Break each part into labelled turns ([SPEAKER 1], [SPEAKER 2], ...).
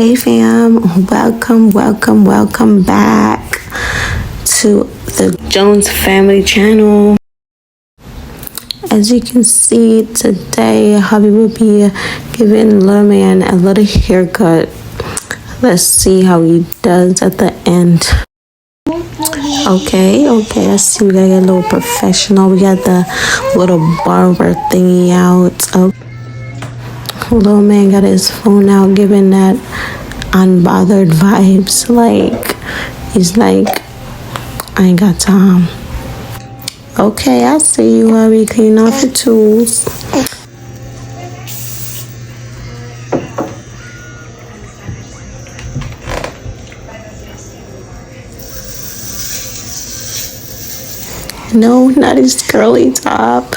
[SPEAKER 1] Hey fam, welcome back to the Jones Family channel. As you can see today, hubby will be giving little man a little haircut. Let's see how he does at the end. Okay, I see we gotta get a little professional. We got the little barber thingy out. Okay. Little man got his phone out, giving that unbothered vibes. Like, he's like, I ain't got time. Okay, I see you, hubby. Clean off your tools. No, not his curly top.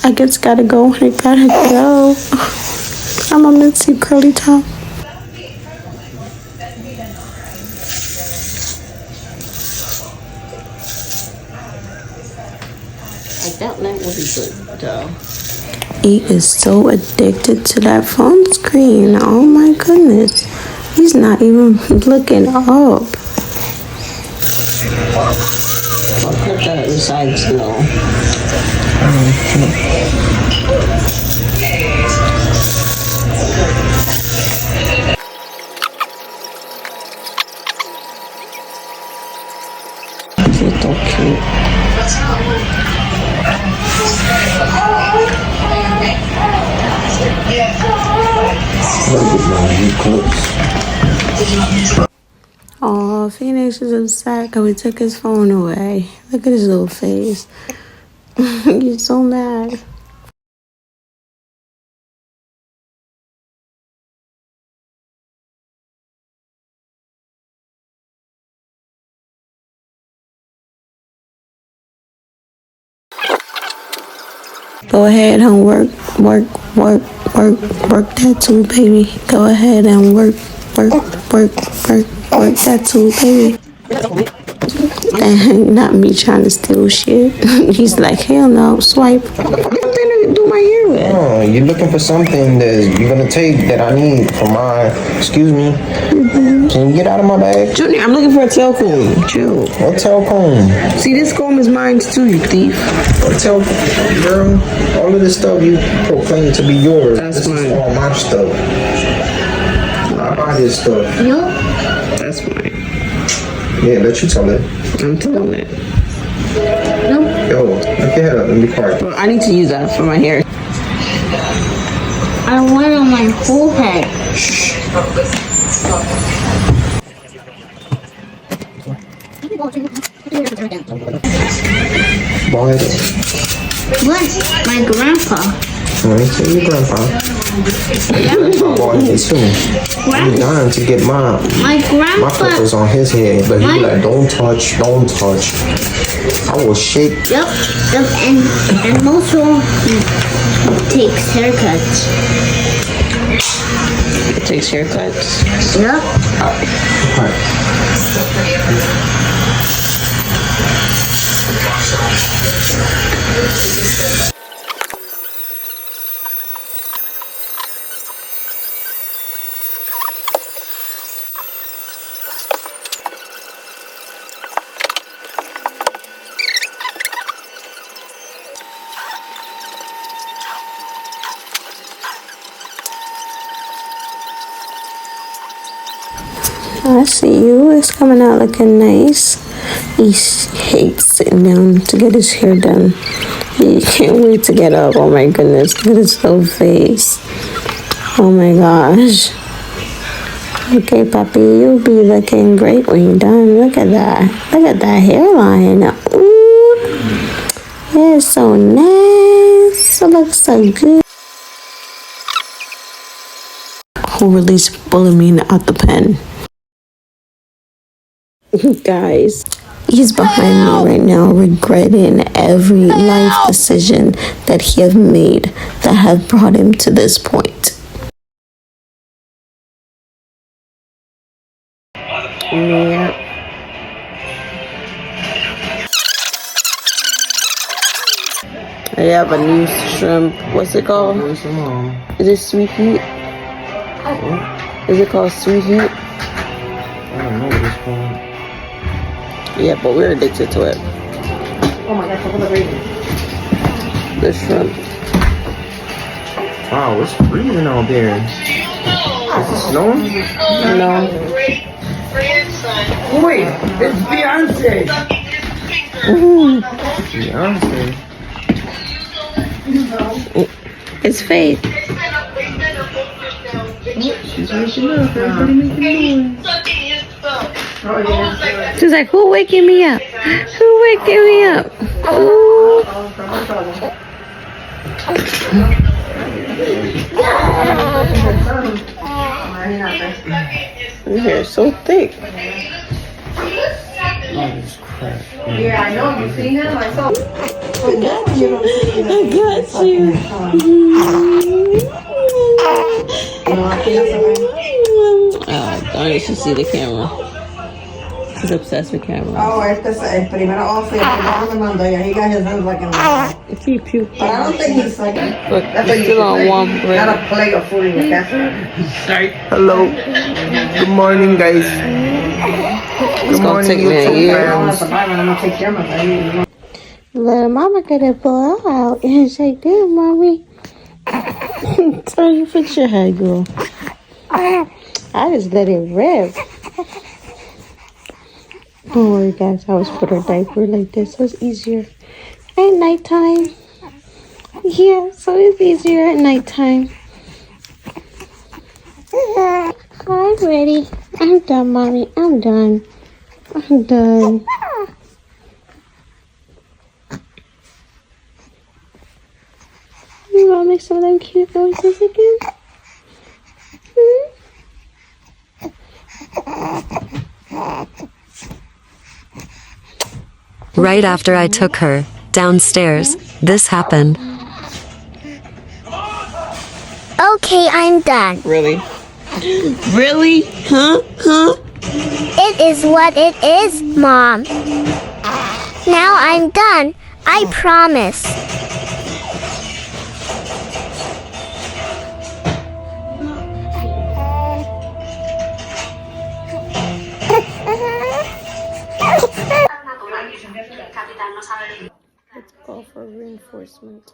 [SPEAKER 1] I guess gotta go. I gotta go. I'm gonna miss you, curly top.
[SPEAKER 2] I thought that would be good, though.
[SPEAKER 1] He is so addicted to that phone screen. Oh my goodness. He's not even looking up.
[SPEAKER 2] I'll put that aside slow. It's so cute.
[SPEAKER 1] Oh, Phoenix is upset because we took his phone away. Look at his little face. He's so mad. Go ahead and work that too, baby. Go ahead and work that too, baby. And not me trying to steal shit. He's like, hell no, swipe. I'm gonna do my hair with.
[SPEAKER 3] Oh, you're looking for something that you're gonna take that I need for my, excuse me. Can you get out of my bag?
[SPEAKER 1] Junior, I'm looking for a tail comb. Chill.
[SPEAKER 3] What tail comb?
[SPEAKER 1] See, this comb is mine too, you thief.
[SPEAKER 3] What tail comb? Girl, all of this stuff you proclaim to be yours.
[SPEAKER 1] That's
[SPEAKER 3] this
[SPEAKER 1] mine.
[SPEAKER 3] is all my stuff. I buy this stuff.
[SPEAKER 1] That's mine.
[SPEAKER 3] Yeah, let you tell it.
[SPEAKER 1] I'm telling it.
[SPEAKER 3] Yo, look your head up and be quiet.
[SPEAKER 1] Well, I need to use that for my hair.
[SPEAKER 4] I want it on my whole head.
[SPEAKER 3] Boy,
[SPEAKER 4] What? My grandpa.
[SPEAKER 3] let me tell your grandpa. Grandpa boy here too. I'm dying to get my
[SPEAKER 4] My grandpa.
[SPEAKER 3] flippers on his head, but he be like, don't touch. I will shake.
[SPEAKER 4] Yep. And also he takes haircuts.
[SPEAKER 1] It takes haircuts.
[SPEAKER 4] Yep.
[SPEAKER 3] Alright.
[SPEAKER 1] I see you. It's coming out looking nice. He hates sitting down to get his hair done. He can't wait to get up. Oh my goodness. Look at his little face. Oh my gosh. Okay, puppy, you'll be looking great when you're done. Look at that. Look at that hairline. Ooh. It's so nice. It looks so good. Who released Bullamine out the pen? Guys, he's behind me right now, regretting every life decision that he have made that have brought him to this point. Yeah. I have a new shrimp. What's it called? Is it sweet meat? Is it called sweet heat?
[SPEAKER 3] I don't know what it's called.
[SPEAKER 1] Yeah, but we're addicted to it.
[SPEAKER 2] Oh my God, look at the baby.
[SPEAKER 1] The shrimp.
[SPEAKER 3] Wow, it's freezing out there. Is it snowing?
[SPEAKER 1] No.
[SPEAKER 2] Wait, it's Beyonce.
[SPEAKER 3] Beyonce.
[SPEAKER 1] It's Faith.
[SPEAKER 3] She's waking up. Everybody making noise.
[SPEAKER 2] Oh yeah.
[SPEAKER 1] She's like, who waking me up? Who waking me up? Ooh. Your hair is so thick.
[SPEAKER 3] Oh, this crap.
[SPEAKER 2] Yeah, I know. You seen him? I saw.
[SPEAKER 1] I got you. Oh, darn it, she see the camera. He's obsessed with cameras.
[SPEAKER 2] Oh, este es el primero. Oh, sí, el primero me mandó. Yeah, he got his hands like in the.
[SPEAKER 1] Keep you.
[SPEAKER 2] But I don't think he's like.
[SPEAKER 1] Look,
[SPEAKER 2] That's
[SPEAKER 1] you're
[SPEAKER 2] what you
[SPEAKER 1] still on
[SPEAKER 2] should
[SPEAKER 1] one
[SPEAKER 2] say.
[SPEAKER 1] bread.
[SPEAKER 2] Not a plate of food in your casserole.
[SPEAKER 3] Hello. Good morning, guys.
[SPEAKER 1] It's gonna take me a year.
[SPEAKER 2] I'm gonna take care of my.
[SPEAKER 1] Little mama gotta pull out and say, damn, mommy. So you fix your hair, girl. I just let it rip. Don't worry, guys. I always put her diaper like this, so it's easier at nighttime. Yeah, so it's easier at nighttime. I'm ready. I'm done, mommy. I'm done. I'm done. You wanna make some of them cute noises again?
[SPEAKER 5] Right after I took her downstairs, this happened.
[SPEAKER 4] Okay, I'm done.
[SPEAKER 1] Really? Really? Huh?
[SPEAKER 4] It is what it is, Mom. Now I'm done. I promise.
[SPEAKER 1] Let's call for reinforcement.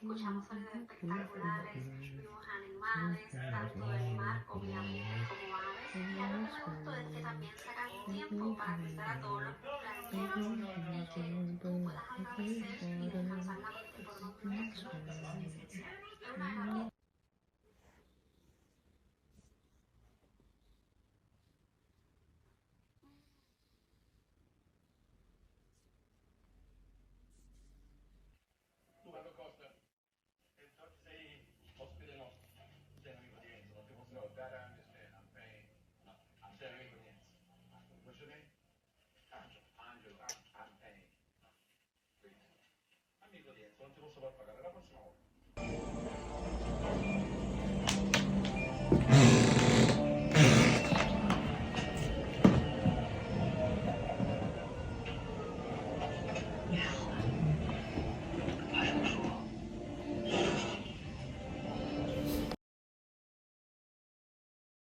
[SPEAKER 6] Escuchamos sonidos espectaculares, vimos animales, tanto del mar como aves. Y algo que me gustó es que también sacan tiempo para visitar a todos los planeteros y que tú puedas al amanecer y descansar la mente por unos minutos. Es una
[SPEAKER 7] non te posso far pagare la prossima volta.